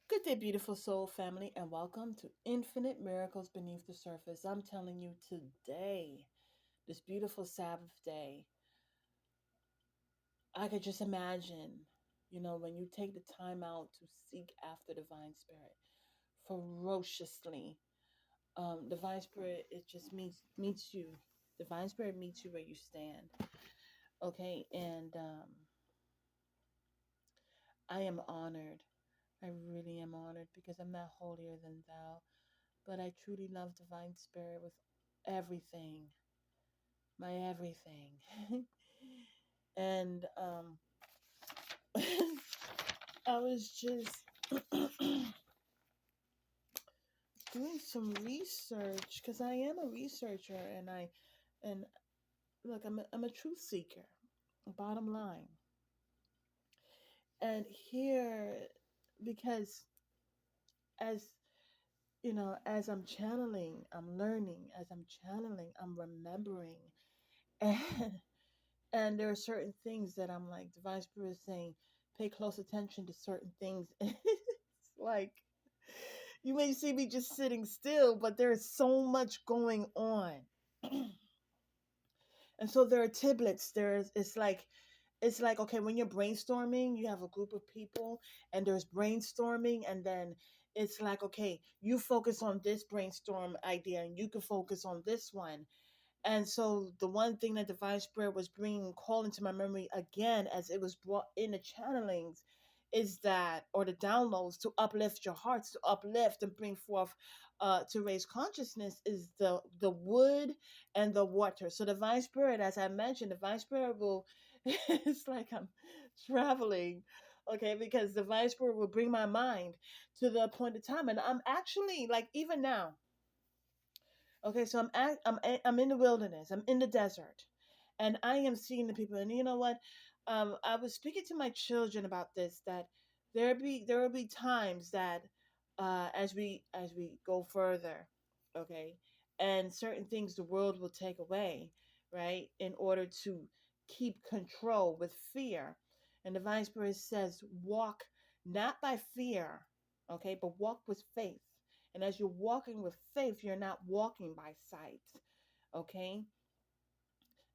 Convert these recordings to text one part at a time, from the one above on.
Good day, beautiful soul family, and welcome to Infinite Miracles Beneath the Surface. I'm telling you today, this beautiful Sabbath day, I could just imagine, when you take the time out to seek after Divine Spirit ferociously. Divine Spirit, it just meets you. Divine Spirit meets you where you stand. Okay, and I am honored. I really am honored because I'm not holier than thou. But I truly love Divine Spirit with everything, my everything. and I was just doing some research because I am a researcher, and look, I'm a truth seeker. Bottom line, and here because as as I'm channeling, I'm learning. As I'm channeling, I'm remembering. And and there are certain things that I'm like, Divine Spirit is saying, pay close attention to certain things. It's like you may see me just sitting still, but there is so much going on. And so there are tiblets. It's like okay, when you're brainstorming, you have a group of people and there's brainstorming, and then it's like okay, you focus on this brainstorm idea and you can focus on this one. And so the one thing that Divine Spirit was bringing, calling to my memory again as it was brought in the channelings, is that, or the downloads, to uplift your hearts, to uplift and bring forth, to raise consciousness, is the wood and the water. So Divine Spirit, as I mentioned, Divine Spirit will, it's like I'm traveling, okay, because Divine Spirit will bring my mind to the appointed time. And I'm actually, like, even now, okay, so I'm in the wilderness. I'm in the desert, and I am seeing the people. And you know what? I was speaking to my children about this. That there will be times that, as we go further, okay, and certain things the world will take away, right, in order to keep control with fear. And the Divine Spirit says, walk not by fear, okay, but walk with faith. And as you're walking with faith, you're not walking by sight. Okay?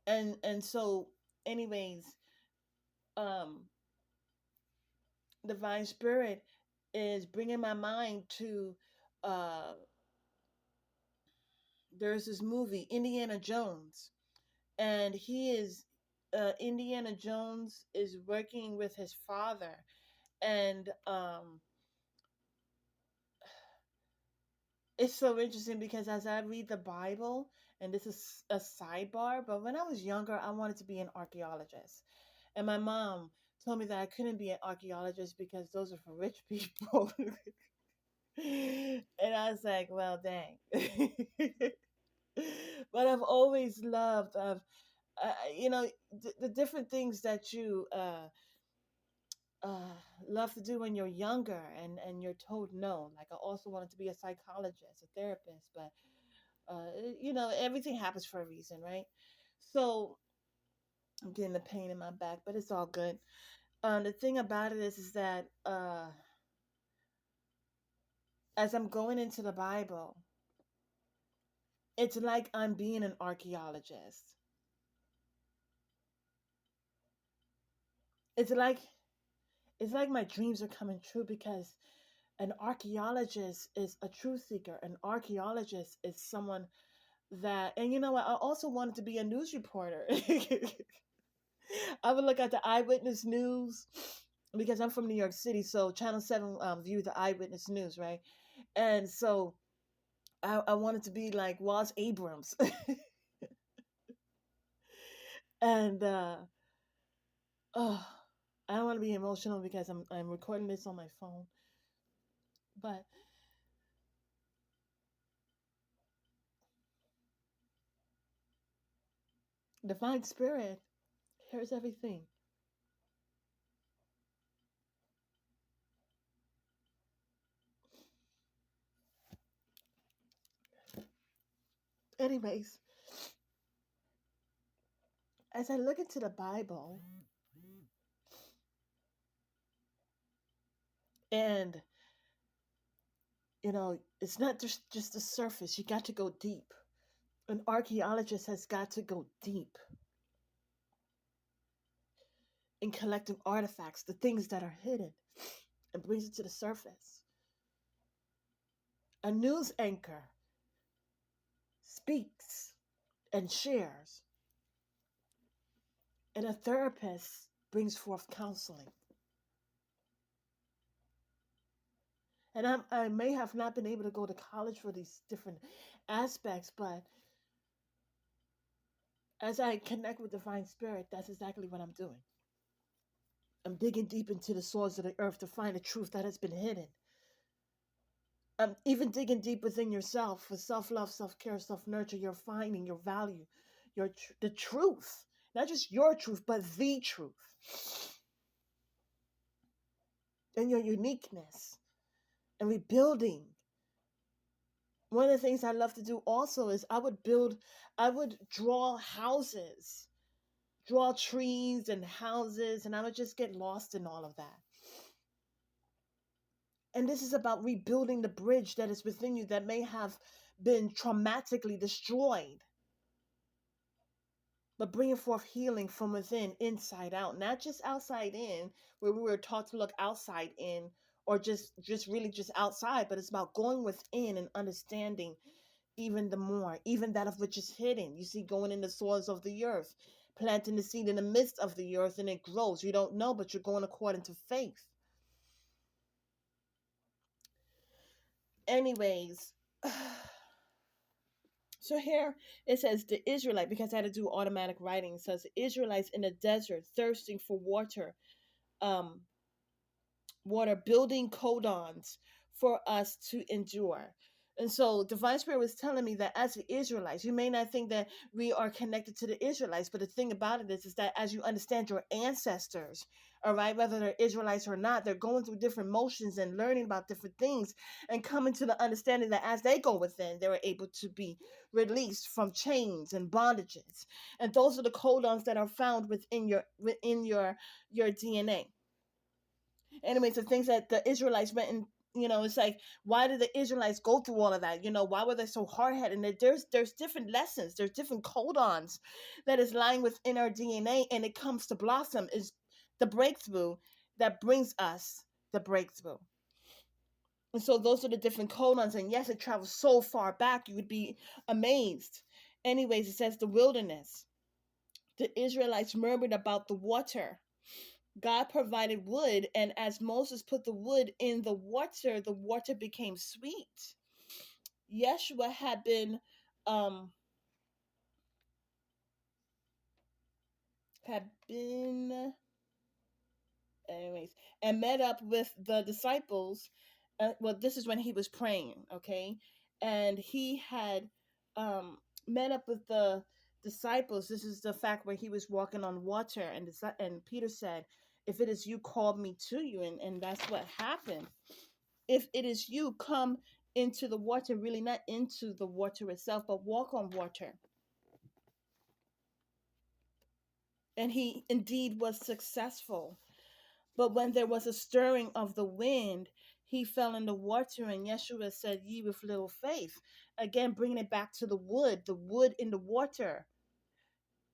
And so, anyways, um Divine Spirit is bringing my mind to, uh there's this movie, Indiana Jones, and Indiana Jones is working with his father. And it's so interesting because as I read the Bible, and this is a sidebar, but when I was younger, I wanted to be an archaeologist. And my mom told me that I couldn't be an archaeologist because those are for rich people. And I was like, well, dang. But I've always loved, the different things that you uh, love to do when you're younger, and you're told no. Like, I also wanted to be a psychologist, a therapist, but everything happens for a reason, right? So I'm getting the pain in my back, but it's all good. The thing about it is that, as I'm going into the Bible, it's like I'm being an archaeologist. It's like it's like my dreams are coming true because an archaeologist is a truth seeker. An archaeologist is someone that, and you know what? I also wanted to be a news reporter. I would look at the eyewitness news because I'm from New York City, so Channel 7 viewed the eyewitness news, right? And so I wanted to be like Ross Abrams. And oh, I don't want to be emotional because I'm recording this on my phone. But Divine Spirit hears everything. Anyways, as I look into the Bible, and It's not just the surface. You got to go deep. An archaeologist has got to go deep in collecting artifacts, the things that are hidden, and brings it to the surface. A news anchor speaks and shares, and a therapist brings forth counseling. And I may have not been able to go to college for these different aspects, but as I connect with Divine Spirit, that's exactly what I'm doing. I'm digging deep into the soils of the earth to find the truth that has been hidden. I'm even digging deep within yourself for self love, self care, self nurture. You're finding your value, the truth, not just your truth, but the truth, and your uniqueness, and rebuilding. One of the things I love to do also is I would draw houses, draw trees and houses, and I would just get lost in all of that. And this is about rebuilding the bridge that is within you that may have been traumatically destroyed, but bringing forth healing from within, inside out, not just outside in, where we were taught to look outside in, or just really just outside, but it's about going within and understanding even the more, even that of which is hidden. You see, going in the soils of the earth, planting the seed in the midst of the earth, and it grows. You don't know, but you're going according to faith. Anyways, so here it says the Israelite, because I had to do automatic writing, it says the Israelites in the desert thirsting for water, um, building codons for us to endure. And so Divine Spirit was telling me that as the Israelites, you may not think that we are connected to the Israelites, but the thing about it is that as you understand your ancestors, all right, whether they're Israelites or not, they're going through different motions and learning about different things and coming to the understanding that as they go within, they were able to be released from chains and bondages. And those are the codons that are found within your DNA. Anyways, the things that the Israelites went and it's like, why did the Israelites go through all of that? Why were they so hard headed? And there's different lessons, there's different codons that is lying within our DNA, and it comes to blossom is the breakthrough that brings us the breakthrough. And so those are the different codons, and yes, it travels so far back, you would be amazed. Anyways, it says the wilderness. The Israelites murmured about the water. God provided wood, and as Moses put the wood in the water became sweet. Yeshua um had been anyways and met up with the disciples. Well, this is when he was praying, okay, and he had um met up with the disciples. This is the fact where he was walking on water, and Peter said, if it is you, called me to you, and that's what happened. If it is you, come into the water, really not into the water itself, but walk on water. And he indeed was successful. But when there was a stirring of the wind, he fell in the water, and Yeshua said, ye with little faith. Again, bringing it back to the wood in the water.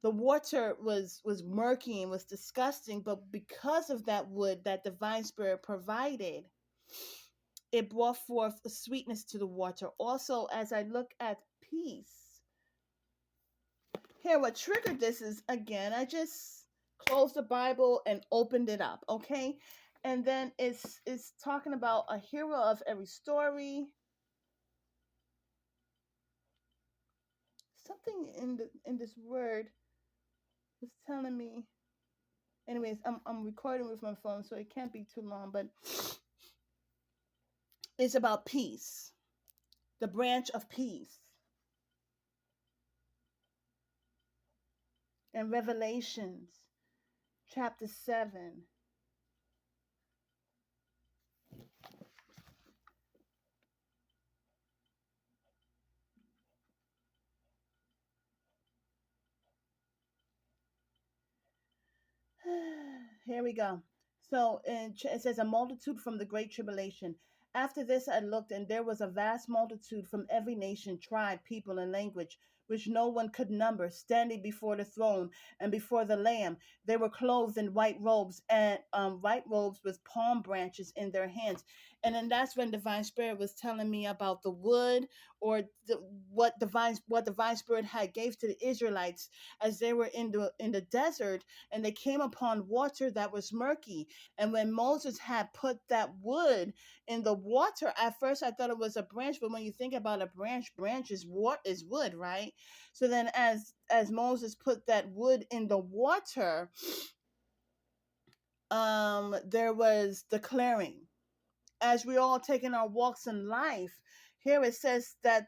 The water was murky and was disgusting, but because of that wood that Divine Spirit provided, it brought forth a sweetness to the water. Also, as I look at peace, here, what triggered this is, again, I just closed the Bible and opened it up, okay? And then it's talking about a hero of every story. Something in this word was telling me. Anyways, I'm recording with my phone, so it can't be too long, but it's about peace, the branch of peace. And Revelations chapter 7. Here we go. So it says, a multitude from the great tribulation, After this I looked, and there was a vast multitude from every nation, tribe, people, and language, which no one could number, standing before the throne and before the Lamb. They were clothed in white robes, and white robes with palm branches in their hands. And then that's when Divine Spirit was telling me about the wood, or what Divine Spirit had gave to the Israelites as they were in the desert, and they came upon water that was murky. And when Moses had put that wood in the water, at first I thought it was a branch, but when you think about a branch is what is wood, right? So then as Moses put that wood in the water, there was the clearing. As we all taking our walks in life, here it says that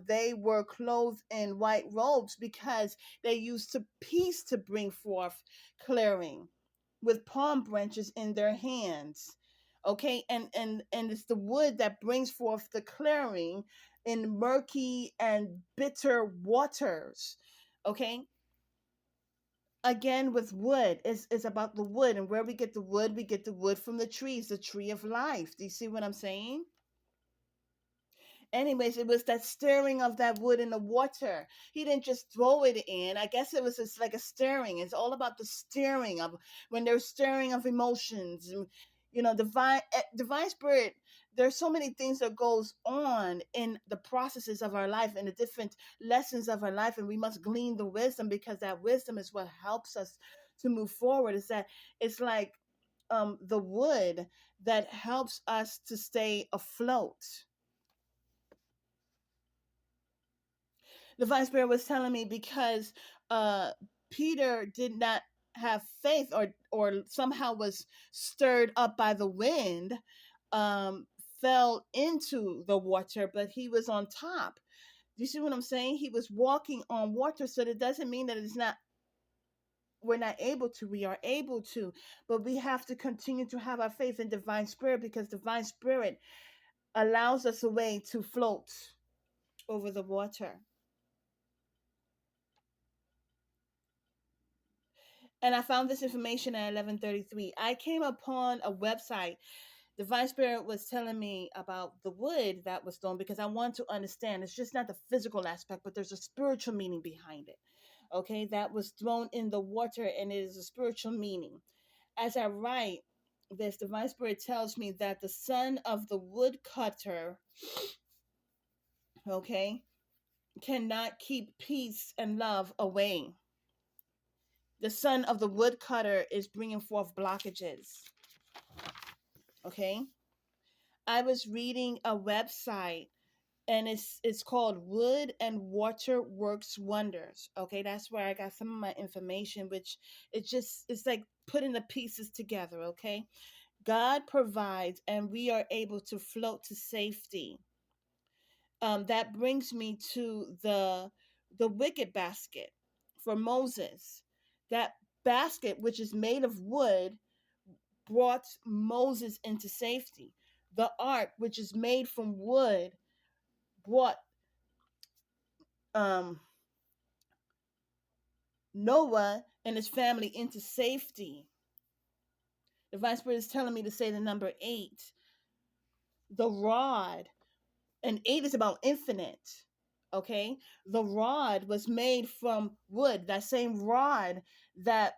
they were clothed in white robes because they used to peace to bring forth clearing, with palm branches in their hands. Okay, and it's the wood that brings forth the clearing in murky and bitter waters. Okay, again with wood, it's about the wood, and where we get the wood from the trees, the tree of life. Do you see what I'm saying? Anyways, it was that stirring of that wood in the water. He didn't just throw it in. I guess it was just like a stirring. It's all about the stirring of, when there's stirring of emotions. You know, divine spirit. There's so many things that goes on in the processes of our life and the different lessons of our life, and we must glean the wisdom, because that wisdom is what helps us to move forward. Is that it's like the wood that helps us to stay afloat. The Vice Spirit was telling me because uh, Peter did not have faith, or somehow was stirred up by the wind, um, fell into the water, but he was on top. Do you see what I'm saying? He was walking on water, so that doesn't mean that it's not, we're not able to. We are able to, but we have to continue to have our faith in Divine Spirit, because Divine Spirit allows us a way to float over the water. And I found this information at 11:33. I came upon a website. The Vice Spirit was telling me about the wood that was thrown, because I want to understand. It's just not the physical aspect, but there's a spiritual meaning behind it. Okay, that was thrown in the water, and it is a spiritual meaning. As I write this, the Vice Spirit tells me that the son of the woodcutter, okay, cannot keep peace and love away. The son of the woodcutter is bringing forth blockages. Okay, I was reading a website, and it's called Wood and Water Works Wonders. Okay, that's where I got some of my information, which it's like putting the pieces together. Okay, God provides, and we are able to float to safety. That brings me to the wicket basket for Moses. That basket, which is made of wood, brought Moses into safety. The ark, which is made from wood, brought um, Noah and his family into safety. The Vice Spirit is telling me to say the number eight. The rod, and eight is about infinite. Okay, the rod was made from wood. That same rod that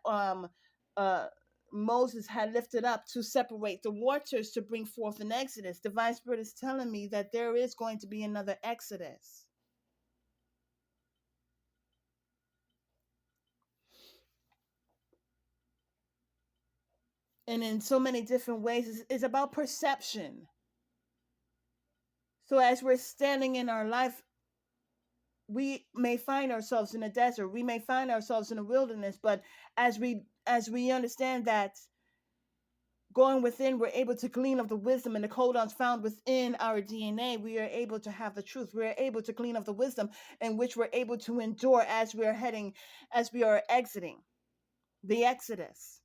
uh Moses had lifted up to separate the waters to bring forth an exodus. The Vice Spirit is telling me that there is going to be another exodus. And in so many different ways, it's about perception. So as we're standing in our life, we may find ourselves in a desert, we may find ourselves in a wilderness, but as we understand that going within, we're able to glean of the wisdom and the codons found within our DNA. We are able to have the truth. We are able to glean of the wisdom in which we're able to endure as we are heading, as we are exiting the Exodus.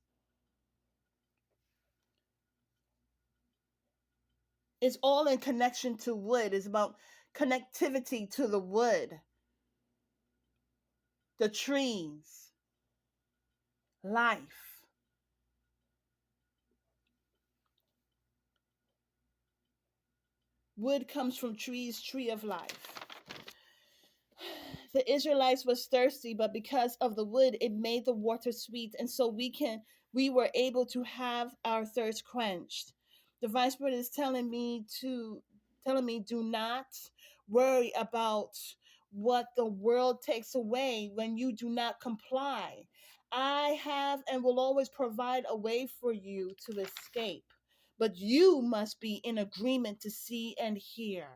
It's all in connection to wood. It's about connectivity to the wood, the trees, life. Wood comes from trees, tree of life. The Israelites was thirsty, but because of the wood, it made the water sweet, and so we were able to have our thirst quenched. The Vice Spirit is telling me do not worry about what the world takes away when you do not comply. I have and will always provide a way for you to escape, but you must be in agreement to see and hear.